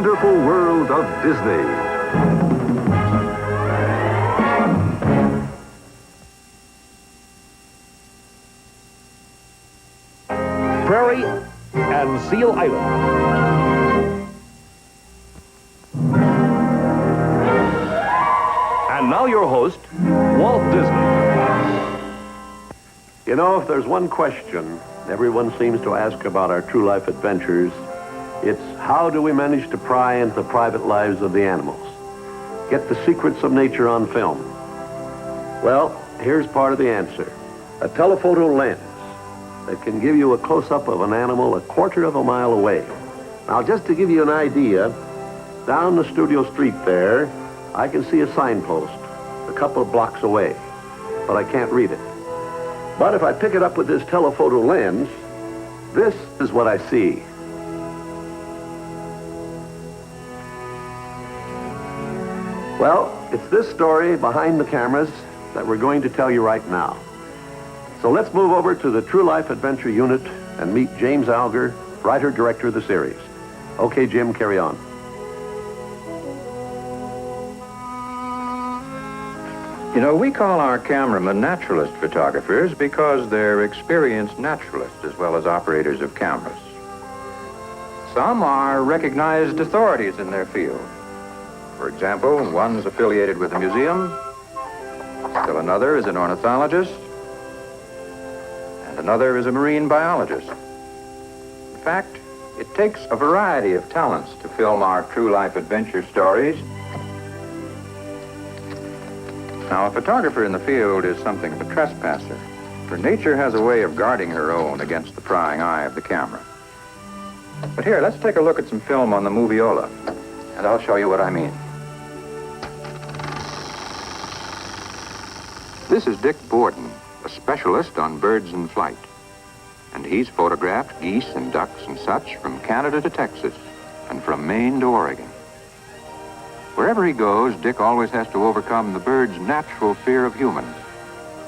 wonderful world of Disney. Prairie and Seal Island. And now your host, Walt Disney. You know, if there's one question everyone seems to ask about our true life adventures, it's how do we manage to pry into the private lives of the animals? Get the secrets of nature on film. Well, here's part of the answer. A telephoto lens that can give you a close-up of an animal a quarter of a mile away. Now, just to give you an idea, down the studio street there, I can see a signpost a couple of blocks away, but I can't read it. But if I pick it up with this telephoto lens, this is what I see. Well, it's this story behind the cameras that we're going to tell you right now. So let's move over to the True Life Adventure Unit and meet James Alger, writer-director of the series. Okay, Jim, carry on. You know, we call our cameramen naturalist photographers because they're experienced naturalists as well as operators of cameras. Some are recognized authorities in their field. For example, one's affiliated with a museum, still another is an ornithologist, and another is a marine biologist. In fact, it takes a variety of talents to film our true life adventure stories. Now, a photographer in the field is something of a trespasser, for nature has a way of guarding her own against the prying eye of the camera. But here, let's take a look at some film on the moviola, and I'll show you what I mean. This is Dick Borden, a specialist on birds in flight, and he's photographed geese and ducks and such from Canada to Texas, and from Maine to Oregon. Wherever he goes, Dick always has to overcome the birds' natural fear of humans.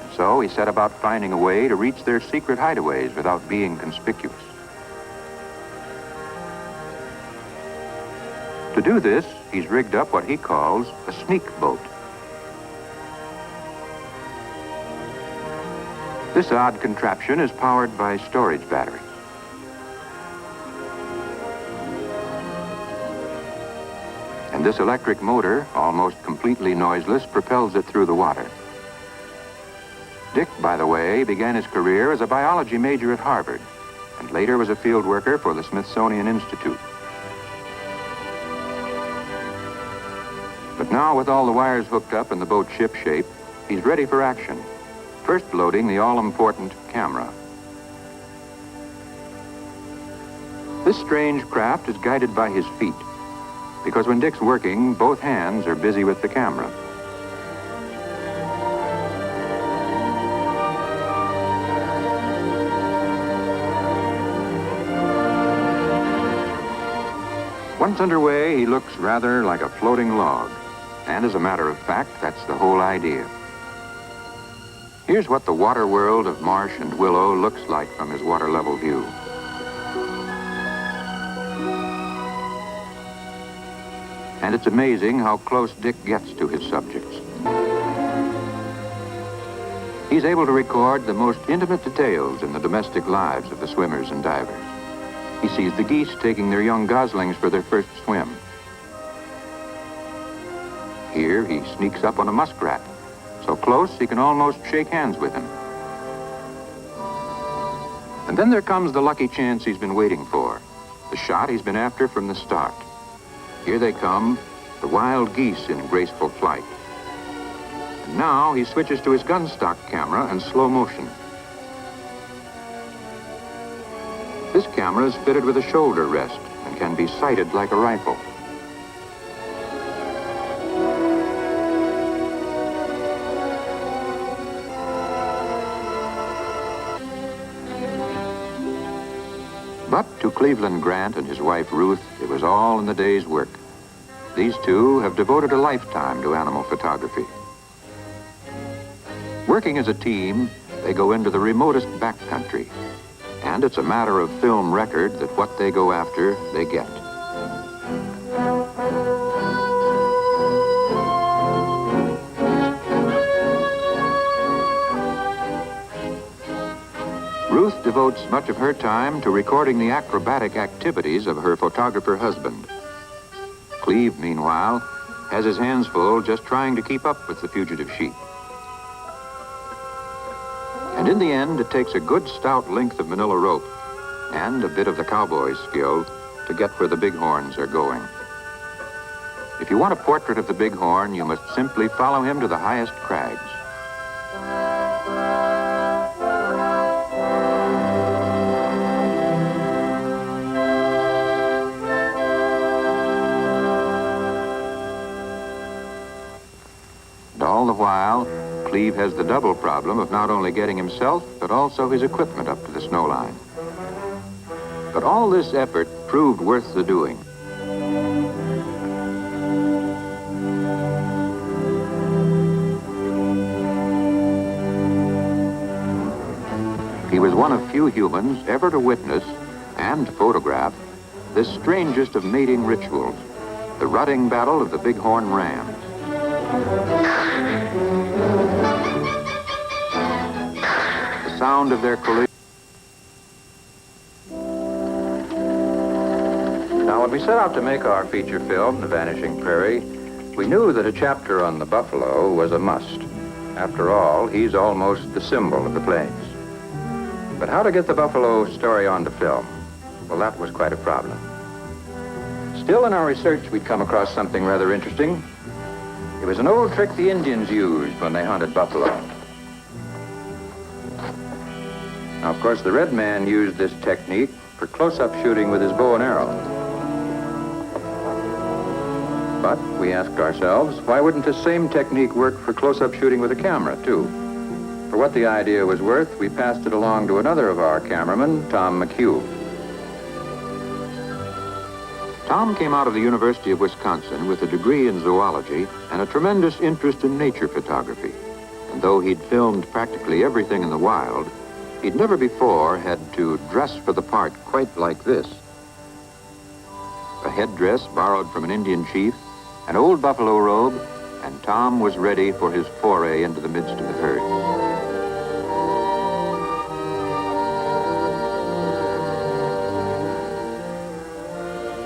And so he set about finding a way to reach their secret hideaways without being conspicuous. To do this, he's rigged up what he calls a sneak boat. This odd contraption is powered by storage batteries. And this electric motor, almost completely noiseless, propels it through the water. Dick, by the way, began his career as a biology major at Harvard, and later was a field worker for the Smithsonian Institute. But now, with all the wires hooked up and the boat ship-shape, he's ready for action, first loading the all-important camera. This strange craft is guided by his feet, because when Dick's working, both hands are busy with the camera. Once underway, he looks rather like a floating log. And as a matter of fact, that's the whole idea. Here's what the water world of marsh and willow looks like from his water level view. And it's amazing how close Dick gets to his subjects. He's able to record the most intimate details in the domestic lives of the swimmers and divers. He sees the geese taking their young goslings for their first swim. Here, he sneaks up on a muskrat, so close he can almost shake hands with him. And then there comes the lucky chance he's been waiting for, the shot he's been after from the start. Here they come, the wild geese in graceful flight. And now he switches to his gun stock camera in slow motion. This camera is fitted with a shoulder rest and can be sighted like a rifle. But to Cleveland Grant and his wife Ruth, it was all in the day's work. These two have devoted a lifetime to animal photography. Working as a team, they go into the remotest backcountry. And it's a matter of film record that what they go after, they get. Ruth devotes much of her time to recording the acrobatic activities of her photographer husband. Cleve, meanwhile, has his hands full just trying to keep up with the fugitive sheep. And in the end, it takes a good stout length of manila rope and a bit of the cowboy's skill to get where the bighorns are going. If you want a portrait of the bighorn, you must simply follow him to the highest crags. And all the while, Cleve has the double problem of not only getting himself, but also his equipment up to the snow line. But all this effort proved worth the doing. He was one of few humans ever to witness and photograph this strangest of mating rituals, the rutting battle of the bighorn rams. The sound of their collision. Now, when we set out to make our feature film, The Vanishing Prairie, we knew that a chapter on the buffalo was a must. After all, he's almost the symbol of the plains. But how to get the buffalo story onto film? Well, that was quite a problem. Still, in our research, we'd come across something rather interesting. It was an old trick the Indians used when they hunted buffalo. Now, of course, the red man used this technique for close-up shooting with his bow and arrow. But we asked ourselves, why wouldn't the same technique work for close-up shooting with a camera, too? For what the idea was worth, we passed it along to another of our cameramen, Tom McHugh. Tom came out of the University of Wisconsin with a degree in zoology and a tremendous interest in nature photography. And though he'd filmed practically everything in the wild, he'd never before had to dress for the part quite like this. A headdress borrowed from an Indian chief, an old buffalo robe, and Tom was ready for his foray into the midst of the herd.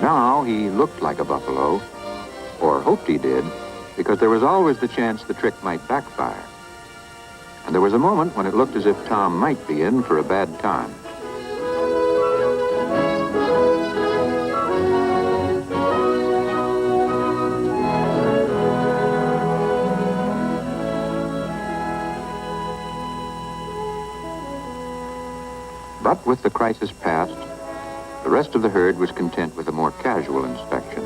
Now he looked like a buffalo, or hoped he did, because there was always the chance the trick might backfire. And there was a moment when it looked as if Tom might be in for a bad time. But with the crisis past, the rest of the herd was content with a more casual inspection.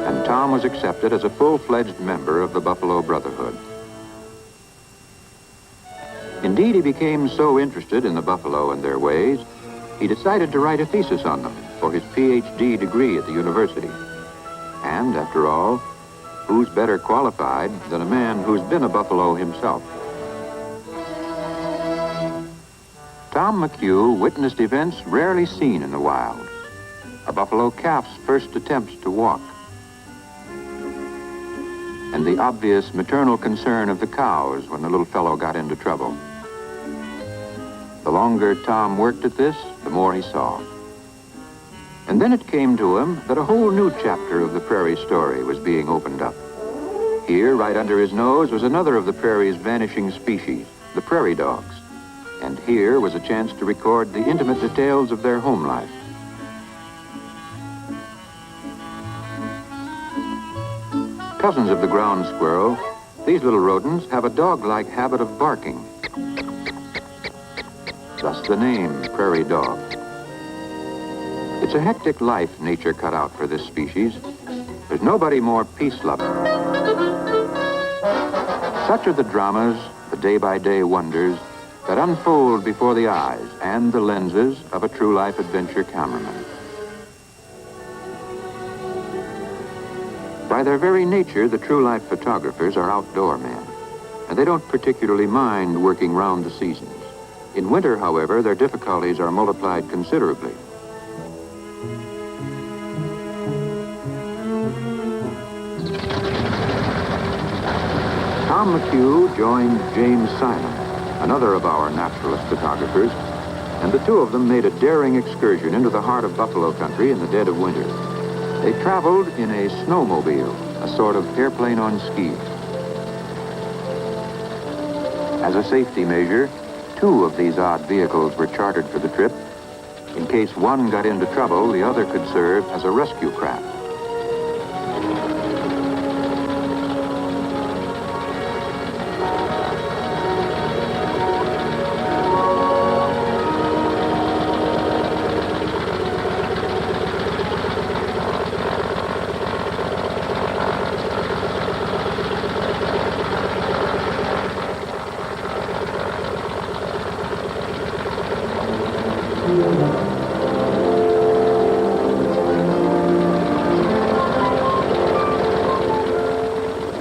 And Tom was accepted as a full-fledged member of the Buffalo Brotherhood. Indeed, he became so interested in the buffalo and their ways, he decided to write a thesis on them for his PhD degree at the university. And, after all, who's better qualified than a man who's been a buffalo himself? Tom McHugh witnessed events rarely seen in the wild. A buffalo calf's first attempts to walk. And the obvious maternal concern of the cows when the little fellow got into trouble. The longer Tom worked at this, the more he saw. And then it came to him that a whole new chapter of the prairie story was being opened up. Here, right under his nose, was another of the prairie's vanishing species, the prairie dogs. And here was a chance to record the intimate details of their home life. Cousins of the ground squirrel, these little rodents have a dog-like habit of barking. Thus the name, prairie dog. It's a hectic life nature cut out for this species. There's nobody more peace-loving. Such are the dramas, the day-by-day wonders, that unfold before the eyes and the lenses of a true-life adventure cameraman. By their very nature, the true-life photographers are outdoor men, and they don't particularly mind working round the seasons. In winter, however, their difficulties are multiplied considerably. Tom McHugh joined James Simon, another of our naturalist photographers, and the two of them made a daring excursion into the heart of buffalo country in the dead of winter. They traveled in a snowmobile, a sort of airplane on skis. As a safety measure, two of these odd vehicles were chartered for the trip. In case one got into trouble, the other could serve as a rescue craft.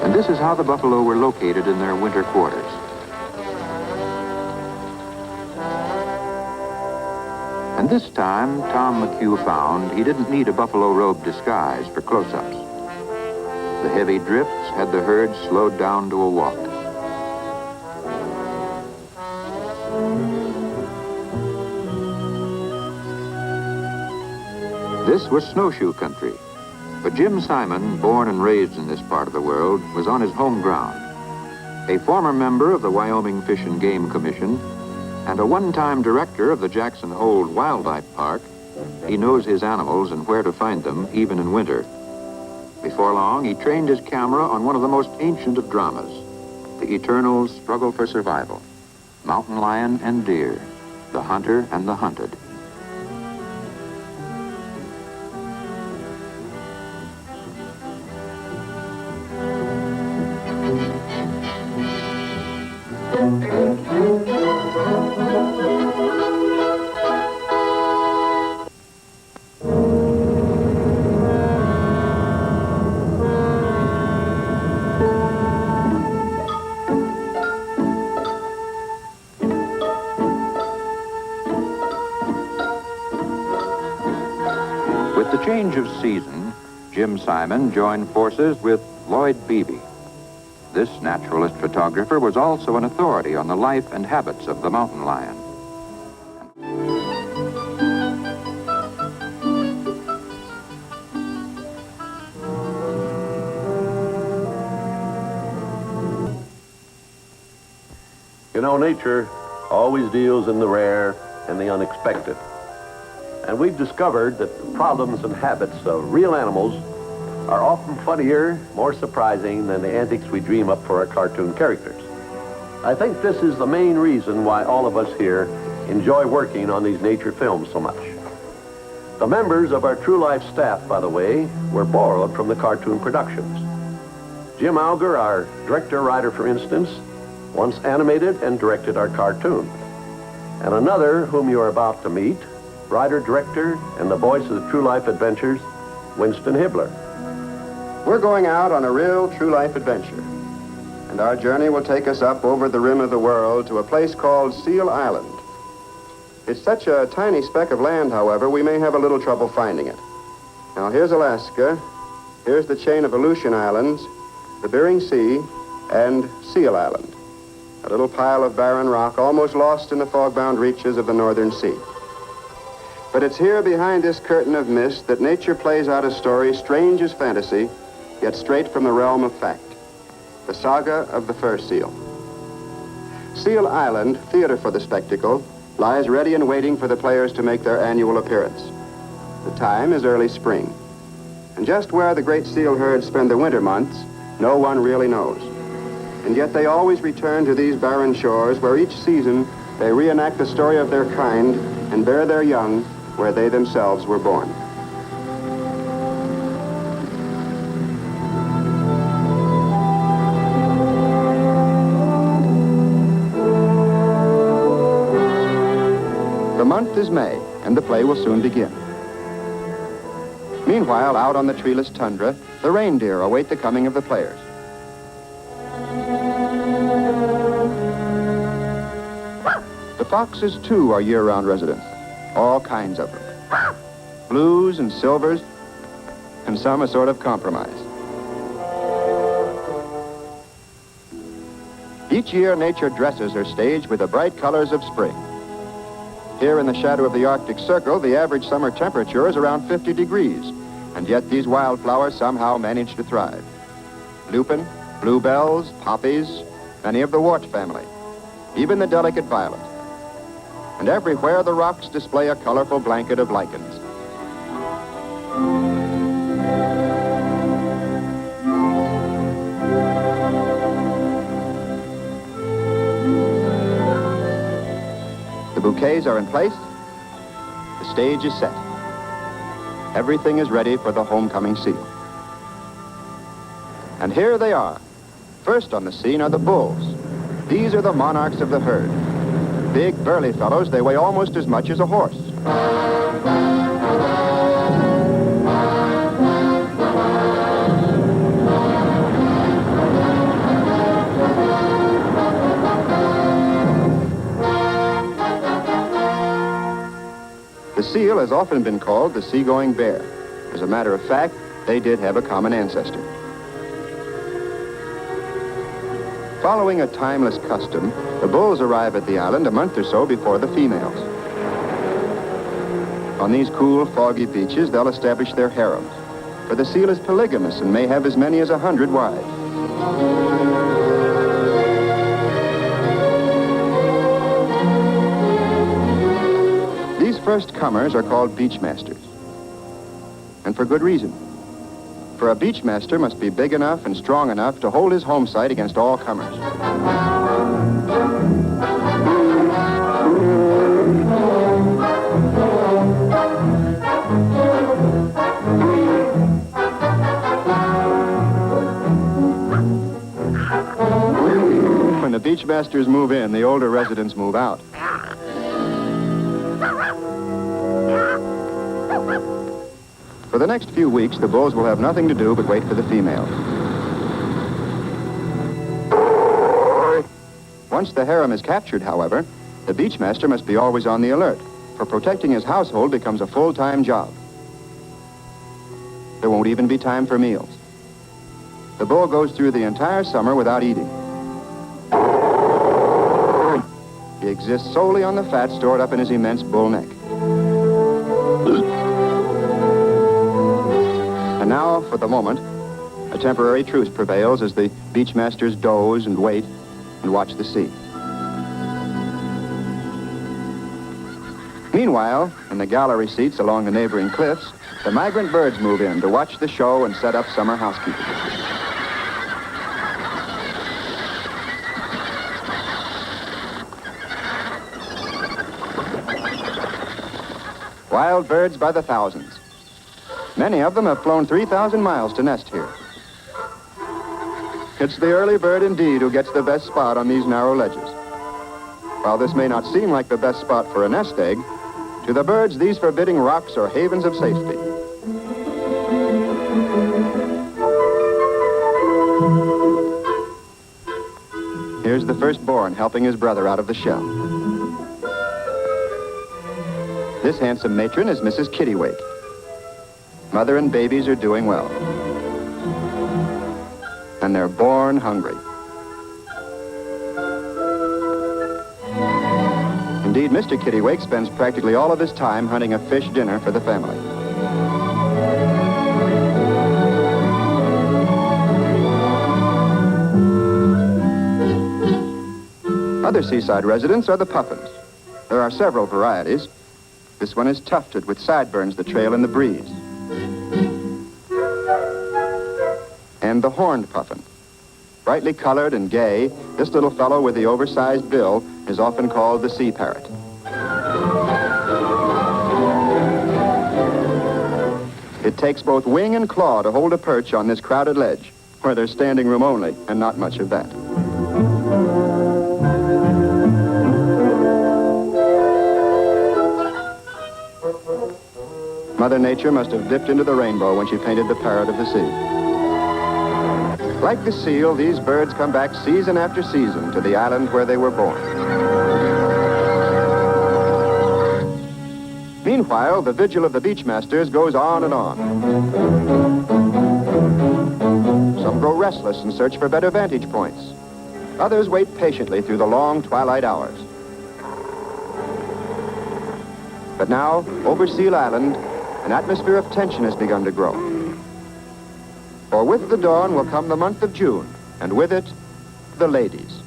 And this is how the buffalo were located in their winter quarters. And this time, Tom McHugh found he didn't need a buffalo robe disguise for close-ups. The heavy drifts had the herd slowed down to a walk. This was snowshoe country, but Jim Simon, born and raised in this part of the world, was on his home ground. A former member of the Wyoming Fish and Game Commission and a one-time director of the Jackson Hole Wildlife Park, he knows his animals and where to find them, even in winter. Before long, he trained his camera on one of the most ancient of dramas, the eternal struggle for survival. Mountain lion and deer, the hunter and the hunted. With the change of season, Jim Simon joined forces with Lloyd Beebe. This naturalist photographer was also an authority on the life and habits of the mountain lion. You know, nature always deals in the rare and the unexpected. And we've discovered that the problems and habits of real animals are often funnier, more surprising than the antics we dream up for our cartoon characters. I think this is the main reason why all of us here enjoy working on these nature films so much. The members of our True Life staff, by the way, were borrowed from the cartoon productions. Jim Auger, our director-writer, for instance, once animated and directed our cartoon. And another, whom you are about to meet, writer-director and the voice of the True Life Adventures, Winston Hibbler. We're going out on a real true life adventure, and our journey will take us up over the rim of the world to a place called Seal Island. It's such a tiny speck of land, however, we may have a little trouble finding it. Now, here's Alaska, here's the chain of Aleutian Islands, the Bering Sea, and Seal Island, a little pile of barren rock almost lost in the fog-bound reaches of the northern sea. But it's here behind this curtain of mist that nature plays out a story strange as fantasy, yet straight from the realm of fact. The saga of the fur seal. Seal Island, theater for the spectacle, lies ready and waiting for the players to make their annual appearance. The time is early spring. And just where the great seal herds spend the winter months, no one really knows. And yet they always return to these barren shores where each season they reenact the story of their kind and bear their young where they themselves were born. The month is May, and the play will soon begin. Meanwhile, out on the treeless tundra, the reindeer await the coming of the players. The foxes, too, are year-round residents. All kinds of them. Blues and silvers, and some a sort of compromise. Each year, nature dresses her stage with the bright colors of spring. Here in the shadow of the Arctic Circle, the average summer temperature is around 50 degrees, and yet these wildflowers somehow manage to thrive. Lupin, bluebells, poppies, many of the wart family, even the delicate violet. And everywhere the rocks display a colorful blanket of lichens. The bouquets are in place. The stage is set. Everything is ready for the homecoming seal. And here they are. First on the scene are the bulls. These are the monarchs of the herd. Big, burly fellows, they weigh almost as much as a horse. The seal has often been called the seagoing bear. As a matter of fact, they did have a common ancestor. Following a timeless custom, the bulls arrive at the island a month or so before the females. On these cool, foggy beaches, they'll establish their harems, for the seal is polygamous and may have as many as 100 wives. These first comers are called beachmasters, and for good reason. For a beachmaster must be big enough and strong enough to hold his home site against all comers. When the beachmasters move in, the older residents move out. For the next few weeks, the bulls will have nothing to do but wait for the females. Once the harem is captured, however, the beachmaster must be always on the alert, for protecting his household becomes a full-time job. There won't even be time for meals. The bull goes through the entire summer without eating. He exists solely on the fat stored up in his immense bull neck. And now, for the moment, a temporary truce prevails as the beachmasters doze and wait and watch the sea. Meanwhile, in the gallery seats along the neighboring cliffs, the migrant birds move in to watch the show and set up summer housekeeping. Wild birds by the thousands. Many of them have flown 3,000 miles to nest here. It's the early bird indeed who gets the best spot on these narrow ledges. While this may not seem like the best spot for a nest egg, to the birds, these forbidding rocks are havens of safety. Here's the firstborn helping his brother out of the shell. This handsome matron is Mrs. Kittiwake. Mother and babies are doing well. And they're born hungry. Indeed, Mr. Kittiwake spends practically all of his time hunting a fish dinner for the family. Other seaside residents are the puffins. There are several varieties. This one is tufted with sideburns that trail in the breeze. And the horned puffin. Brightly colored and gay, this little fellow with the oversized bill is often called the sea parrot. It takes both wing and claw to hold a perch on this crowded ledge, where there's standing room only, and not much of that. Mother Nature must have dipped into the rainbow when she painted the parrot of the sea. Like the seal, these birds come back season after season to the island where they were born. Meanwhile, the vigil of the beachmasters goes on and on. Some grow restless and search for better vantage points. Others wait patiently through the long twilight hours. But now, over Seal Island, an atmosphere of tension has begun to grow. For with the dawn will come the month of June, and with it, the ladies.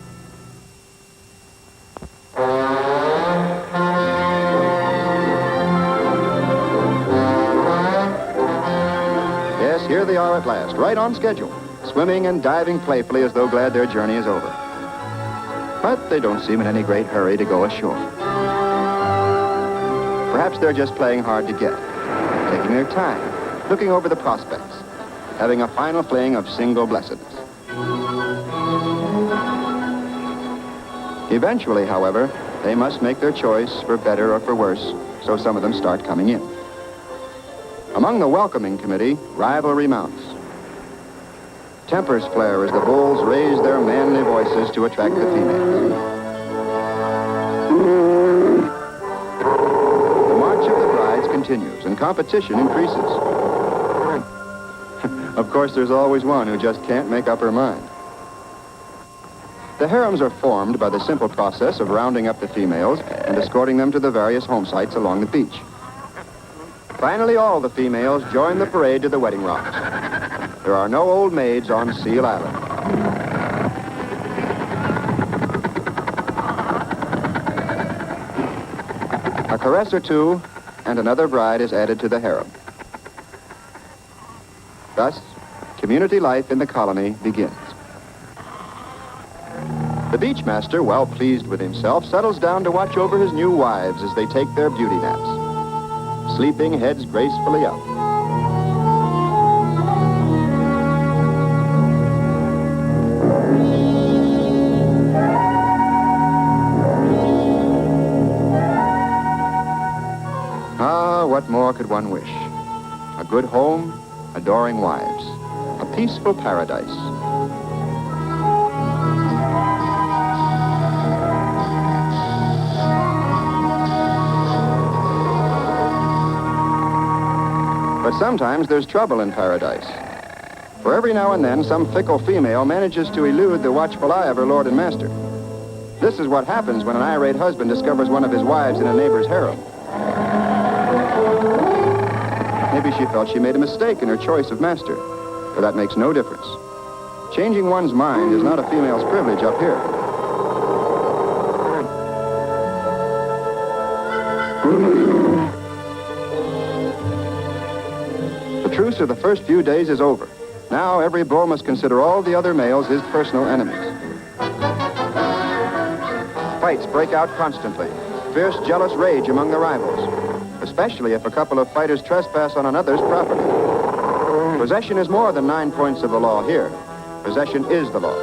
Yes, here they are at last, right on schedule, swimming and diving playfully as though glad their journey is over. But they don't seem in any great hurry to go ashore. Perhaps they're just playing hard to get, taking their time, looking over the prospects, having a final fling of single blessedness. Eventually, however, they must make their choice for better or for worse, so some of them start coming in. Among the welcoming committee, rivalry mounts. Tempers flare as the bulls raise their manly voices to attract the females. The march of the brides continues and competition increases. Of course, there's always one who just can't make up her mind. The harems are formed by the simple process of rounding up the females and escorting them to the various home sites along the beach. Finally, all the females join the parade to the wedding rocks. There are no old maids on Seal Island. A caress or two, and another bride is added to the harem. Thus, community life in the colony begins. The beachmaster, well pleased with himself, settles down to watch over his new wives as they take their beauty naps. Sleeping heads gracefully up. Ah, what more could one wish? A good home, adoring wives, a peaceful paradise. But sometimes there's trouble in paradise. For every now and then, some fickle female manages to elude the watchful eye of her lord and master. This is what happens when an irate husband discovers one of his wives in a neighbor's harem. Maybe she felt she made a mistake in her choice of master, but that makes no difference. Changing one's mind is not a female's privilege up here. The truce of the first few days is over. Now every bull must consider all the other males his personal enemies. Fights break out constantly. Fierce, jealous rage among the rivals, especially if a couple of fighters trespass on another's property. Possession is more than 9 points of the law here. Possession is the law.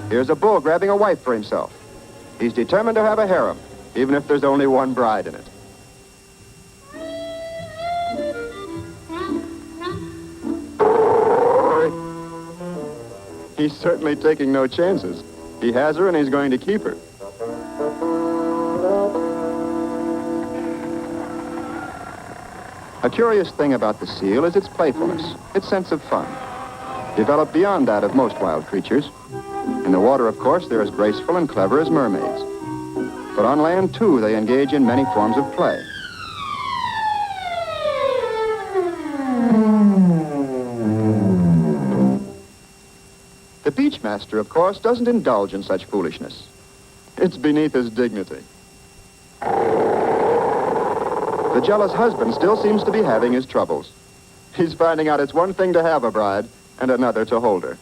Here's a bull grabbing a wife for himself. He's determined to have a harem, even if there's only one bride in it. He's certainly taking no chances. He has her and he's going to keep her. A curious thing about the seal is its playfulness, its sense of fun, developed beyond that of most wild creatures. In the water, of course, they're as graceful and clever as mermaids. But on land, too, they engage in many forms of play. The beachmaster, of course, doesn't indulge in such foolishness. It's beneath his dignity. The jealous husband still seems to be having his troubles. He's finding out it's one thing to have a bride and another to hold her.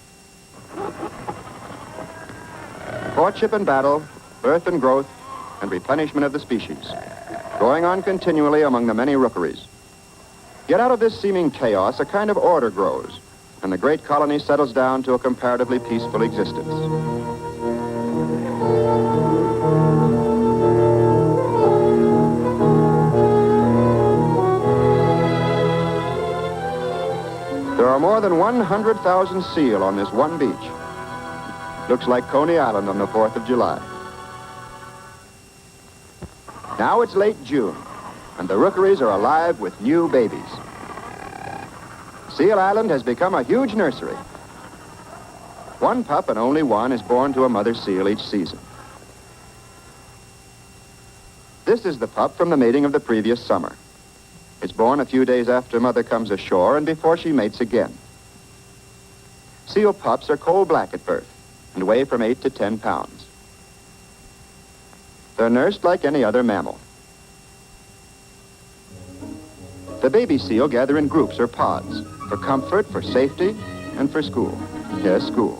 Courtship and battle, birth and growth, and replenishment of the species, going on continually among the many rookeries. Yet out of this seeming chaos, a kind of order grows, and the great colony settles down to a comparatively peaceful existence. There are more than 100,000 seal on this one beach. Looks like Coney Island on the 4th of July. Now it's late June, and the rookeries are alive with new babies. Seal Island has become a huge nursery. One pup and only one is born to a mother seal each season. This is the pup from the mating of the previous summer. It's born a few days after mother comes ashore and before she mates again. Seal pups are coal-black at birth and weigh from 8 to 10 pounds. They're nursed like any other mammal. The baby seal gather in groups or pods for comfort, for safety, and for school. Yes, school.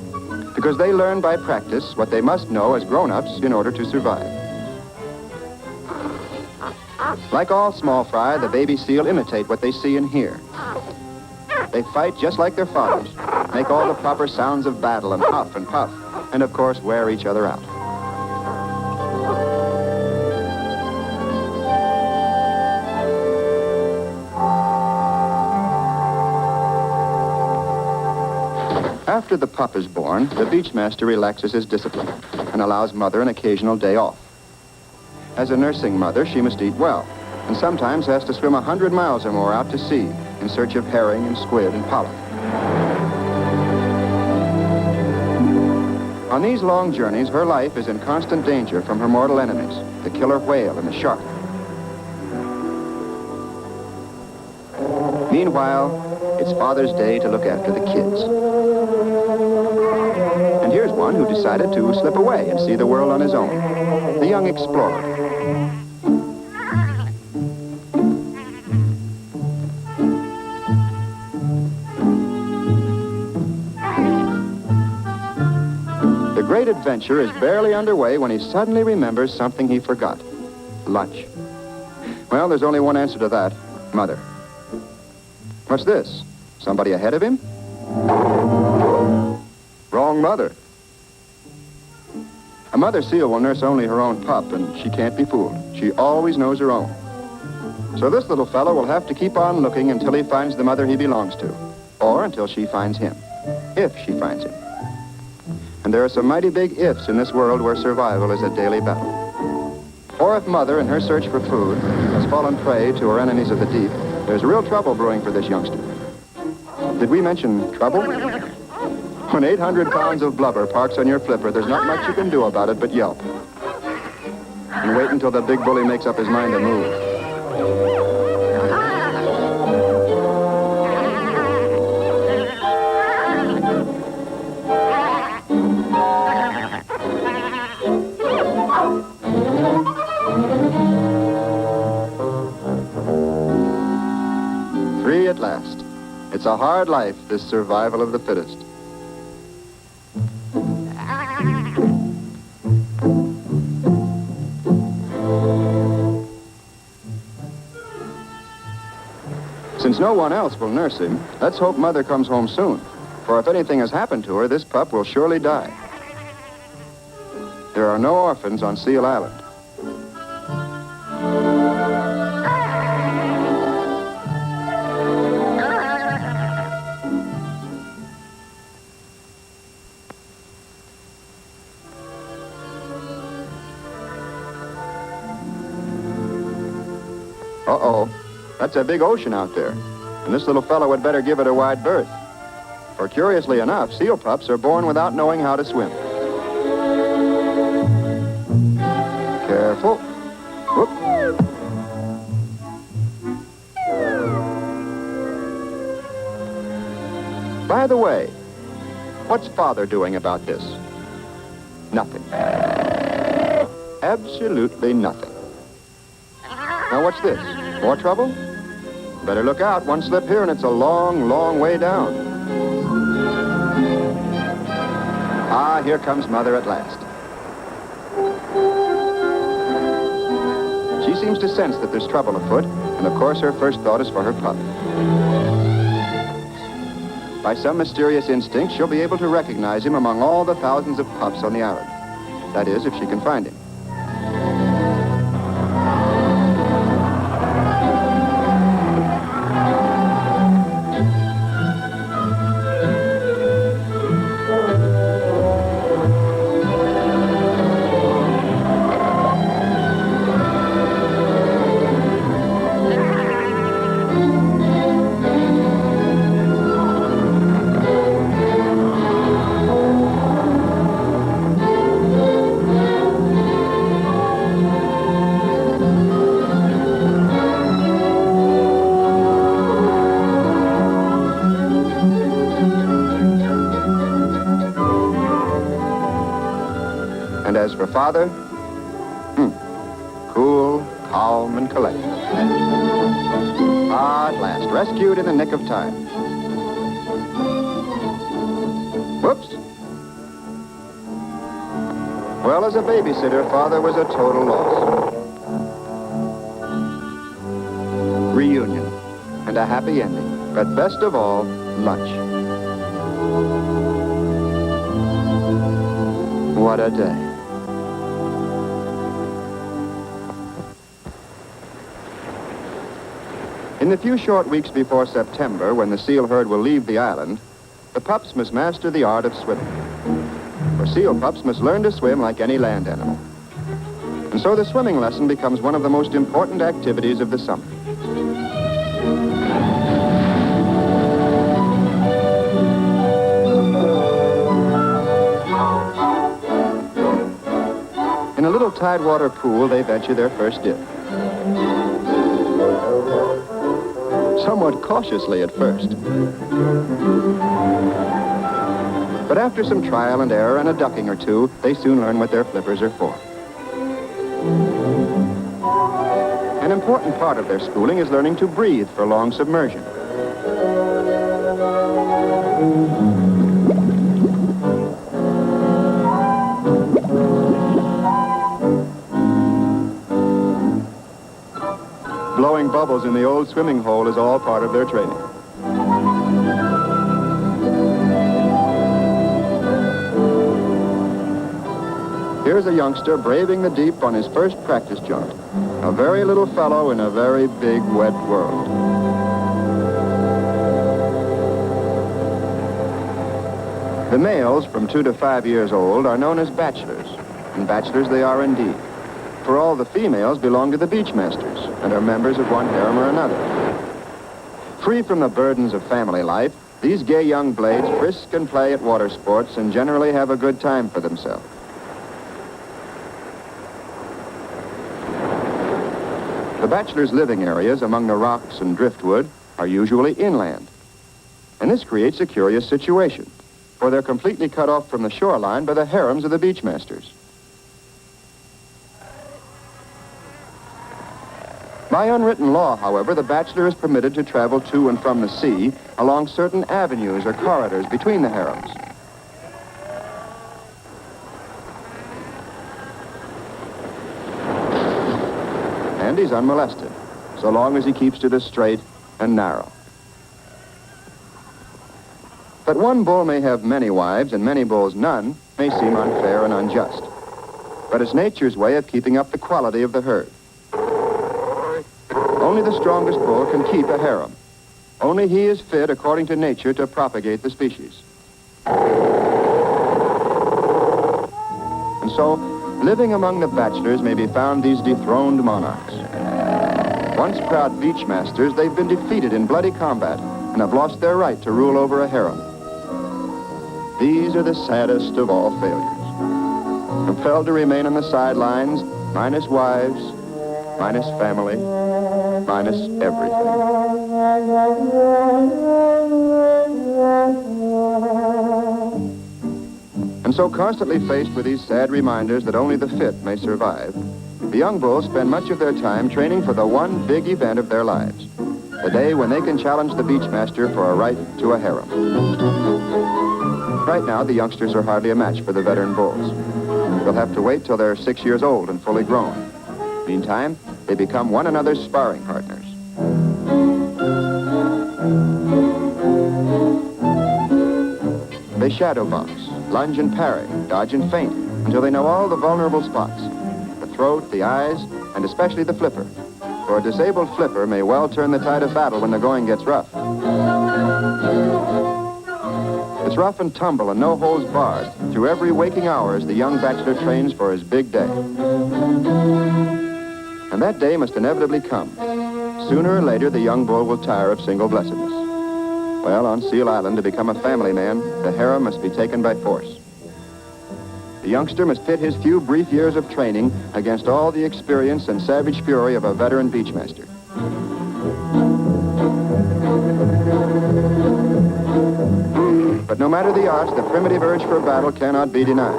Because they learn by practice what they must know as grown-ups in order to survive. Like all small fry, the baby seal imitate what they see and hear. They fight just like their fathers, make all the proper sounds of battle and huff and puff, and of course wear each other out. After the pup is born, the beach master relaxes his discipline and allows mother an occasional day off. As a nursing mother, she must eat well, and sometimes has to swim 100 miles or more out to sea in search of herring and squid and pollock. On these long journeys, her life is in constant danger from her mortal enemies, the killer whale and the shark. Meanwhile, it's Father's Day to look after the kids. And here's one who decided to slip away and see the world on his own, the young explorer. The great adventure is barely underway when he suddenly remembers something he forgot. Lunch. Well, there's only one answer to that. Mother. What's this? Somebody ahead of him? Wrong mother. A mother seal will nurse only her own pup, and she can't be fooled. She always knows her own. So this little fellow will have to keep on looking until he finds the mother he belongs to, or until she finds him, if she finds him. And there are some mighty big ifs in this world where survival is a daily battle. Or if mother, in her search for food, has fallen prey to her enemies of the deep, there's real trouble brewing for this youngster. Did we mention trouble? When 800 pounds of blubber parks on your flipper, there's not much you can do about it but yelp. And wait until the big bully makes up his mind to move. Free at last. It's a hard life, this survival of the fittest. Since no one else will nurse him, let's hope Mother comes home soon. For if anything has happened to her, this pup will surely die. There are no orphans on Seal Island. Uh-oh. That's a big ocean out there, and this little fellow had better give it a wide berth. For curiously enough, seal pups are born without knowing how to swim. Careful. Whoop. By the way, what's Father doing about this? Nothing. Absolutely nothing. Now what's this? More trouble? Better look out. One slip here and it's a long, long way down. Ah, here comes Mother at last. She seems to sense that there's trouble afoot, and of course her first thought is for her pup. By some mysterious instinct, she'll be able to recognize him among all the thousands of pups on the island. That is, if she can find him. for Father, cool, calm, and collected. Ah, at last, rescued in the nick of time. Whoops. Well, as a babysitter, Father was a total loss. Reunion, and a happy ending, but best of all, lunch. What a day. In the few short weeks before September, when the seal herd will leave the island, the pups must master the art of swimming. For seal pups must learn to swim like any land animal. And so the swimming lesson becomes one of the most important activities of the summer. In a little tidewater pool, they venture their first dip. Somewhat cautiously at first. But after some trial and error and a ducking or two, they soon learn what their flippers are for. An important part of their schooling is learning to breathe for long submersion. Blowing bubbles in the old swimming hole is all part of their training. Here's a youngster braving the deep on his first practice jaunt. A very little fellow in a very big, wet world. The males, from 2 to 5 years old, are known as bachelors, and bachelors they are indeed. For all the females belong to the beachmasters and are members of one harem or another. Free from the burdens of family life, these gay young blades frisk and play at water sports and generally have a good time for themselves. The bachelors' living areas among the rocks and driftwood are usually inland. And this creates a curious situation, for they're completely cut off from the shoreline by the harems of the beachmasters. By unwritten law, however, the bachelor is permitted to travel to and from the sea along certain avenues or corridors between the harems. And he's unmolested, so long as he keeps to the straight and narrow. But one bull may have many wives and many bulls none may seem unfair and unjust. But it's nature's way of keeping up the quality of the herd. Only the strongest bull can keep a harem. Only he is fit, according to nature, to propagate the species. And so, living among the bachelors may be found these dethroned monarchs. Once proud beachmasters, they've been defeated in bloody combat and have lost their right to rule over a harem. These are the saddest of all failures. Compelled to remain on the sidelines, minus wives, minus family, minus everything. And so constantly faced with these sad reminders that only the fit may survive, the young bulls spend much of their time training for the one big event of their lives, the day when they can challenge the beachmaster for a right to a harem. Right now, the youngsters are hardly a match for the veteran bulls. They'll have to wait till they're 6 years old and fully grown. Meantime, they become one another's sparring partners. They shadow box, lunge and parry, dodge and feint, until they know all the vulnerable spots. The throat, the eyes, and especially the flipper. For a disabled flipper may well turn the tide of battle when the going gets rough. It's rough and tumble and no holds barred through every waking hour as the young bachelor trains for his big day. And that day must inevitably come. Sooner or later, the young bull will tire of single blessedness. Well, on Seal Island, to become a family man, the harem must be taken by force. The youngster must pit his few brief years of training against all the experience and savage fury of a veteran beachmaster. But no matter the odds, the primitive urge for battle cannot be denied.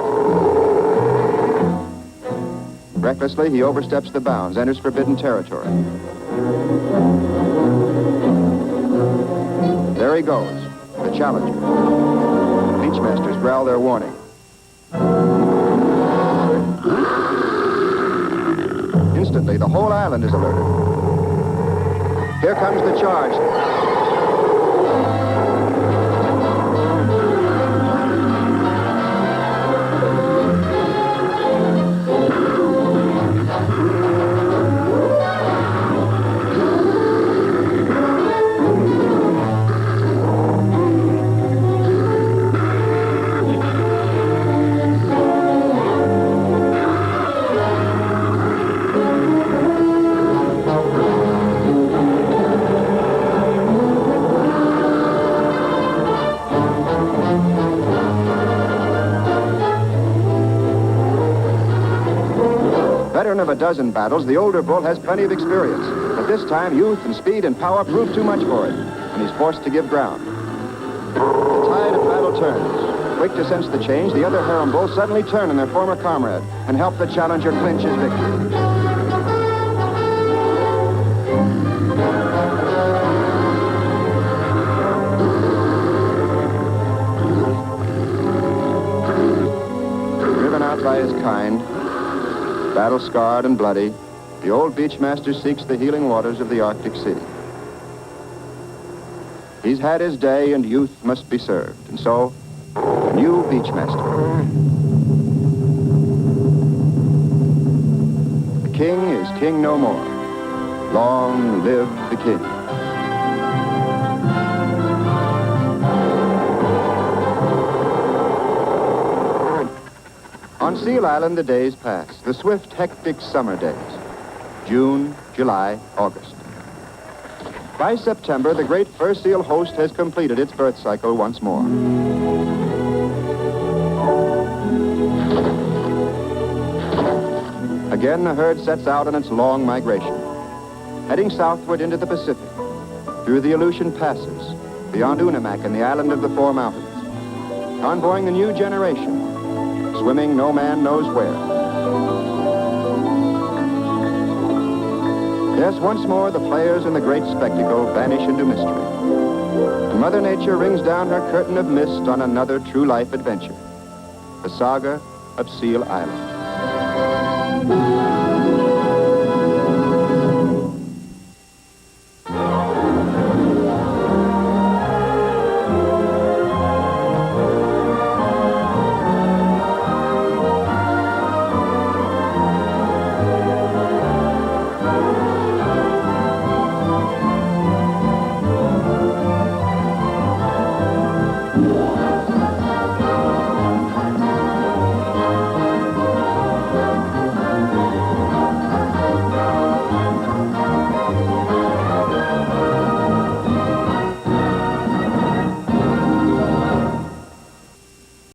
Recklessly, he oversteps the bounds, enters forbidden territory. There he goes, the challenger. Beachmasters growl their warning. Instantly, the whole island is alerted. Here comes the charge. Veteran of a dozen battles, the older bull has plenty of experience. But this time, youth and speed and power prove too much for him, and he's forced to give ground. The tide of battle turns. Quick to sense the change, the other harem bulls suddenly turn on their former comrade and help the challenger clinch his victory. Driven out by his kind, battle-scarred and bloody, the old Beachmaster seeks the healing waters of the Arctic Sea. He's had his day and youth must be served, and so, a new Beachmaster. The king is king no more. Long live the king. On Seal Island, the days pass, the swift, hectic summer days. June, July, August. By September, the great fur seal host has completed its birth cycle once more. Again, the herd sets out on its long migration, heading southward into the Pacific, through the Aleutian Passes, beyond Unimak and the island of the Four Mountains, convoying the new generation, swimming no man knows where. Yes, once more, the players in the great spectacle vanish into mystery. And Mother Nature rings down her curtain of mist on another true life adventure, the saga of Seal Island.